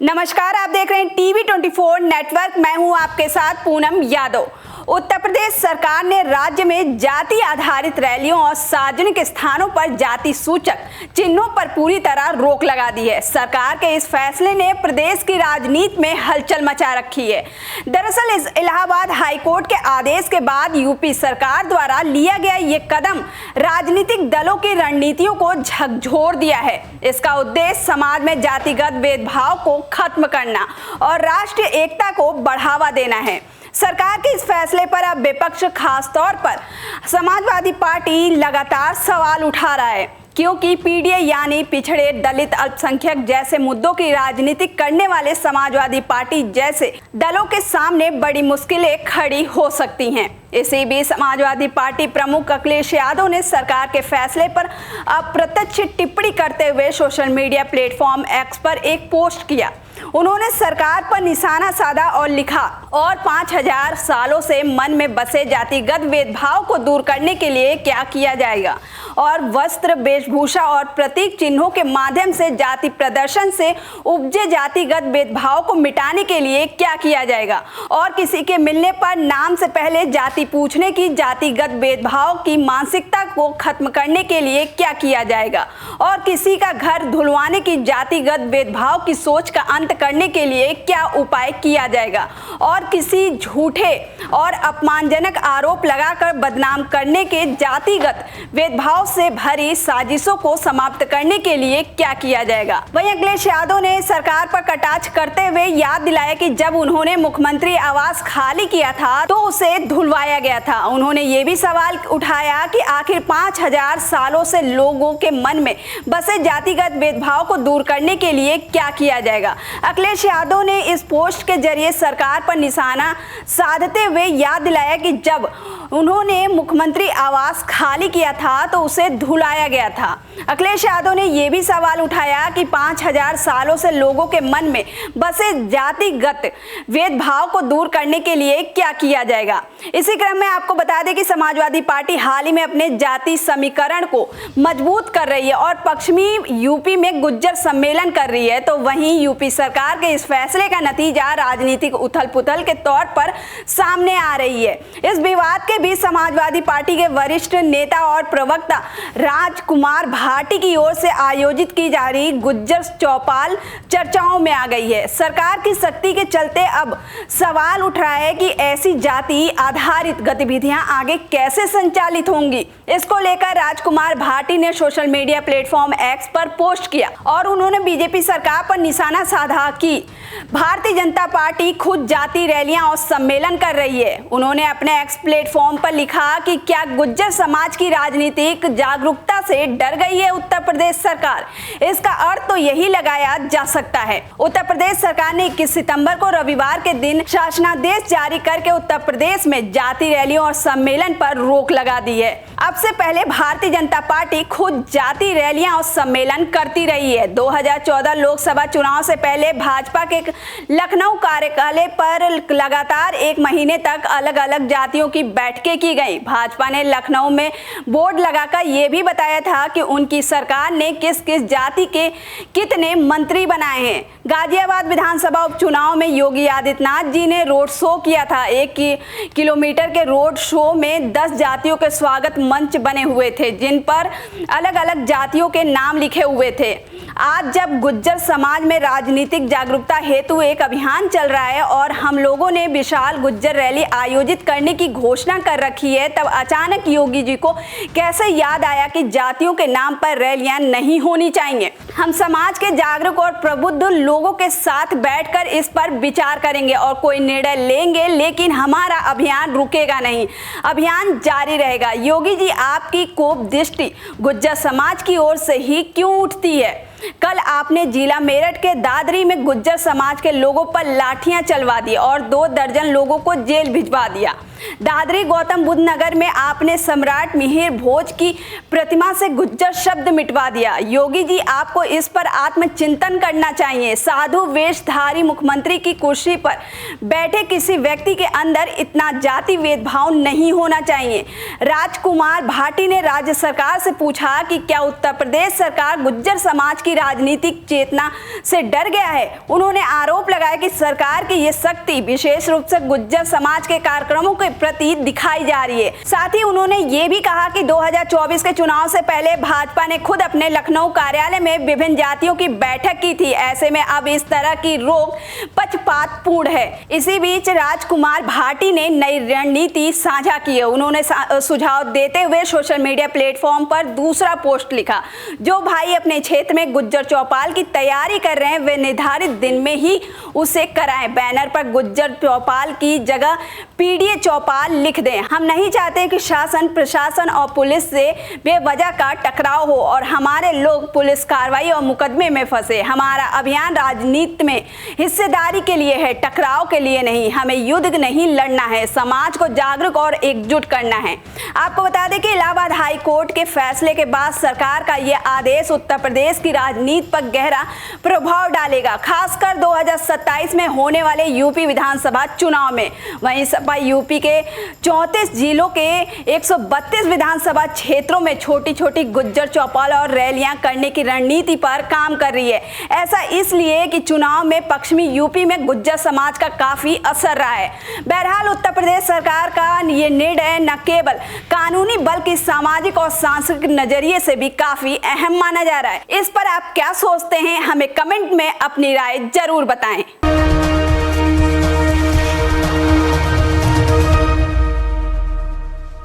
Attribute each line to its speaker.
Speaker 1: नमस्कार, आप देख रहे हैं टीवी 24 नेटवर्क। मैं हूं आपके साथ पूनम यादव। उत्तर प्रदेश सरकार ने राज्य में जाति आधारित रैलियों और सार्वजनिक स्थानों पर जाति सूचक चिन्हों पर पूरी तरह रोक लगा दी है। सरकार के इस फैसले ने प्रदेश की राजनीति में हलचल मचा रखी है। दरअसल इस इलाहाबाद हाईकोर्ट के आदेश के बाद यूपी सरकार द्वारा लिया गया ये कदम राजनीतिक दलों की रणनीतियों को झकझोर दिया है। इसका उद्देश्य समाज में जातिगत भेदभाव को खत्म करना और राष्ट्रीय एकता को बढ़ावा देना है। सरकार के इस फैसले पर अब विपक्ष, खास तौर पर समाजवादी पार्टी लगातार सवाल उठा रहा है, क्योंकि पीडीए यानी पिछड़े, दलित, अल्पसंख्यक जैसे मुद्दों की राजनीति करने वाले समाजवादी पार्टी जैसे दलों के सामने बड़ी मुश्किलें खड़ी हो सकती हैं। इसी बीच समाजवादी पार्टी प्रमुख अखिलेश यादव ने सरकार के फैसले पर अप्रत्यक्ष टिप्पणी करते हुए सोशल मीडिया प्लेटफॉर्म एक्स पर एक पोस्ट किया। उन्होंने सरकार पर निशाना साधा और लिखा, और 5000 सालों से मन में बसे जातिगत भेदभाव को दूर करने के लिए क्या किया जाएगा, और वस्त्र, वेशभूषा और प्रतीक चिन्हों के माध्यम से जाति प्रदर्शन से उपजे जातिगत भेदभाव को मिटाने के लिए क्या किया जाएगा, और किसी के मिलने पर नाम से पहले जाति पूछने की जातिगत भेदभाव की मानसिकता को खत्म करने के लिए क्या किया जाएगा, और किसी का घर धुलवाने की जातिगत भेदभाव की सोच का अंत करने के लिए क्या उपाय किया जाएगा, और किसी झूठे और अपमानजनक आरोप लगाकर बदनाम करने के जातिगत भेदभाव से भरी साजिशों को समाप्त करने के लिए क्या किया जाएगा। वहीं अखिलेश यादव ने सरकार पर कटाक्ष करते हुए याद दिलाया कि जब उन्होंने मुख्यमंत्री आवास खाली किया था तो उसे धुलवाया गया था। उन्होंने ये भी सवाल उठाया कि आखिर 5000 सालों से लोगों के मन में बसे जातिगत भेदभाव को दूर करने के लिए क्या किया जाएगा। अखिलेश यादव ने इस पोस्ट के जरिए सरकार पर निशाना साधते हुए याद दिलाया कि जब उन्होंने मुख्यमंत्री आवास खाली किया था तो उसे धुलाया गया था। अखिलेश यादव ने यह भी सवाल उठाया कि 5000 सालों से लोगों के मन में बसे जातिगत भेदभाव को दूर करने के लिए क्या किया जाएगा। इसी क्रम में आपको बता दें कि समाजवादी पार्टी हाल ही में अपने जाति समीकरण को मजबूत कर रही है और पश्चिमी यूपी में गुज्जर सम्मेलन कर रही है। तो वहीं यूपी सरकार के इस फैसले का नतीजा राजनीतिक उथल पुथल के तौर पर सामने आ रही है। इस विवाद के बीच समाजवादी पार्टी के वरिष्ठ नेता और प्रवक्ता राजकुमार भाटी की ओर से आयोजित की जा रही गुज्जर चौपाल चर्चाओं में आ गई है। सरकार की सख्ती के चलते अब सवाल उठ रहा है कि ऐसी जाति आधारित गतिविधियां आगे कैसे संचालित होंगी। इसको लेकर राजकुमार भाटी ने सोशल मीडिया प्लेटफॉर्म एक्स पर पोस्ट किया और उन्होंने बीजेपी सरकार पर निशाना साधा कि भारतीय जनता पार्टी खुद जाति रैलियां और सम्मेलन कर रही है। उन्होंने अपने एक्स प्लेटफॉर्म पर लिखा कि क्या गुज्जर समाज की राजनीतिक जागरूकता से डर गई है उत्तर प्रदेश सरकार। इसका अर्थ तो यही लगाया जा सकता है। उत्तर प्रदेश सरकार ने 21 सितंबर को रविवार के दिन शासनादेश जारी करके उत्तर प्रदेश में जाति रैलियों और सम्मेलन पर रोक लगा दी है। अब से पहले भारतीय जनता पार्टी खुद जाति रैलियां और सम्मेलन करती रही है। 2014 लोकसभा चुनाव से पहले भाजपा के लखनऊ कार्यालय पर लगातार 1 महीने तक अलग अलग जातियों की बैठकें की गई। भाजपा ने लखनऊ में बोर्ड लगाकर यह भी बताया था कि उनकी सरकार ने किस किस जाति के कितने मंत्री बनाए हैं। गाजियाबाद विधानसभा उपचुनाव में योगी आदित्यनाथ जी ने रोड शो किया था। 1 किलोमीटर के रोड शो में 10 जातियों के स्वागत मंच बने हुए थे, जिन पर अलग अलग जातियों के नाम लिखे हुए थे। आज जब गुज्जर समाज में राजनीतिक जागरूकता हेतु एक अभियान चल रहा है और हम लोगों ने विशाल गुज्जर रैली आयोजित करने की घोषणा कर रखी है, तब अचानक योगी जी को कैसे याद आया कि जातियों के नाम पर रैलियां नहीं होनी चाहिए। हम समाज के जागरूक और प्रबुद्ध लोगों के साथ बैठकर इस पर विचार करेंगे और कोई निर्णय लेंगे, लेकिन हमारा अभियान रुकेगा नहीं, अभियान जारी रहेगा। योगी जी, आपकी कोप दृष्टि गुज्जर समाज की ओर से ही क्यों उठती है? कल आपने जिला मेरठ के दादरी में गुज्जर समाज के लोगों पर लाठियां चलवा दी और 2 दर्जन लोगों को जेल भिजवा दिया। दादरी गौतम बुद्ध नगर में आपने सम्राट मिहिर भोज की प्रतिमा से गुज्जर शब्द मिटवा दिया। योगी जी, आपको इस पर आत्मचिंतन करना चाहिए। साधु वेशधारी मुख्यमंत्री की कुर्सी पर बैठे किसी व्यक्ति के अंदर इतना जाति भेदभाव नहीं होना चाहिए। राजकुमार भाटी ने राज्य सरकार से पूछा कि क्या उत्तर प्रदेश सरकार गुज्जर समाज की राजनीतिक चेतना से डर गया है। उन्होंने आरोप लगाया कि सरकार की ये शक्ति विशेष रूप से गुज्जर समाज के कार्यक्रमों के प्रति दिखाई जा रही है। साथ ही उन्होंने ये भी कहा कि 2024 के चुनाव से पहले भाजपा ने खुद अपने लखनऊ कार्यालय में विभिन्न जातियों की बैठक की थी। ऐसे में अब इस तरह की रोक पक्षपातपूर्ण है। इसी बीच राजकुमार भाटी ने नई रणनीति साझा की है। उन्होंने सुझाव देते हुए सोशल मीडिया प्लेटफॉर्म पर दूसरा पोस्ट लिखा। जो भाई अपने क्षेत्र में गुज्जर चौपाल की तैयारी कर रहे हैं वे निर्धारित दिन में ही उसे कराएं। बैनर पर गुज्जर चौपाल की जगह पीडीए चौपाल लिख दें। हम नहीं चाहते कि शासन, प्रशासन और पुलिस से बेवजह का टकराव हो और हमारे लोग पुलिस कार्रवाई और मुकदमे में फंसे। हमारा अभियान राजनीति में हिस्सेदारी के लिए है, टकराव के लिए नहीं। हमें युद्ध नहीं लड़ना है, समाज को जागरूक और एकजुट करना है। आपको बता दें कि इलाहाबाद हाई कोर्ट के फैसले के बाद सरकार का यह आदेश उत्तर प्रदेश की राजनीति पर गहरा प्रभाव डालेगा, खासकर 2027 में होने वाले यूपी विधानसभा चुनाव में। वहीं सपा यूपी के 34 जिलों के 132 विधानसभा क्षेत्रों में छोटी छोटी गुज्जर चौपाल और रैलियां करने की रणनीति पर काम कर रही है। ऐसा इसलिए कि चुनाव में पश्चिमी यूपी में गुज्जर समाज का काफी असर रहा है। बहरहाल उत्तर प्रदेश सरकार का ये निर्णय न केवल कानूनी बल्कि सामाजिक और सांस्कृतिक नजरिए से भी काफी अहम माना जा रहा है। इस पर आप क्या सोचते हैं, हमें कमेंट में अपनी राय जरूर बताएं।